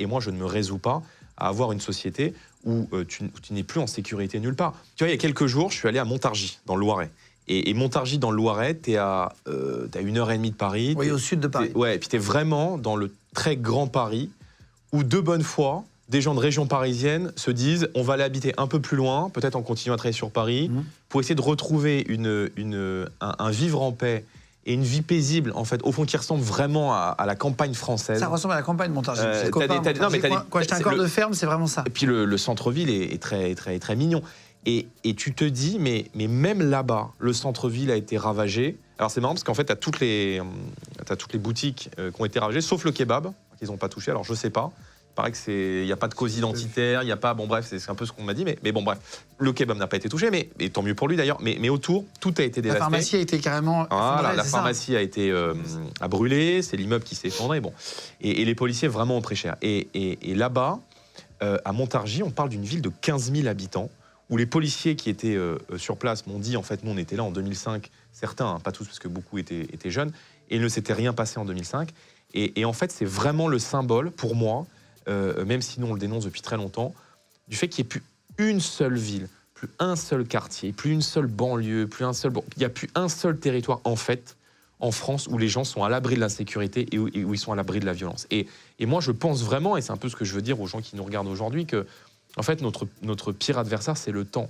Et moi, je ne me résous pas à avoir une société où tu n'es plus en sécurité nulle part. Tu vois, il y a quelques jours, je suis allé à Montargis, dans le Loiret. Et Montargis, dans le Loiret, t'es à 1h30 de Paris. Oui, au sud de Paris. Ouais, et puis t'es vraiment dans le très grand Paris, où de bonne foi, des gens de région parisienne se disent on va aller habiter un peu plus loin, peut-être en continuant à travailler sur Paris, pour essayer de retrouver un vivre en paix et une vie paisible, en fait, au fond, qui ressemble vraiment à la campagne française. Ça ressemble à la campagne Montargis. Quand j'étais un corps de ferme, c'est vraiment ça. Et puis le centre-ville est très mignon. Et tu te dis, mais même là-bas, le centre-ville a été ravagé. Alors c'est marrant parce qu'en fait, tu as toutes les boutiques qui ont été ravagées, sauf le kebab, qu'ils n'ont pas touché. Alors je sais pas. Il paraît qu'il n'y a pas de cause identitaire, il n'y a pas... Bon bref, c'est un peu ce qu'on m'a dit, mais bon bref. Le kebab n'a pas été touché, et tant mieux pour lui d'ailleurs, mais autour, tout a été dévasté. La pharmacie a été carrément... Voilà, la pharmacie a été a brûlé, c'est l'immeuble qui s'est effondré, bon. Et les policiers vraiment ont pris cher. Et là-bas, à Montargis, on parle d'une ville de 15 000 habitants, où les policiers qui étaient sur place m'ont dit, en fait, nous on était là en 2005, certains, hein, pas tous parce que beaucoup étaient jeunes, et il ne s'était rien passé en 2005. Et en fait, c'est vraiment le symbole, pour moi, même si nous on le dénonce depuis très longtemps, du fait qu'il n'y ait plus une seule ville, plus un seul quartier, plus une seule banlieue, il n'y a plus un seul territoire, en fait, en France, où les gens sont à l'abri de l'insécurité et où ils sont à l'abri de la violence. Et moi, je pense vraiment, et c'est un peu ce que je veux dire aux gens qui nous regardent aujourd'hui, que en fait, notre pire adversaire, c'est le temps.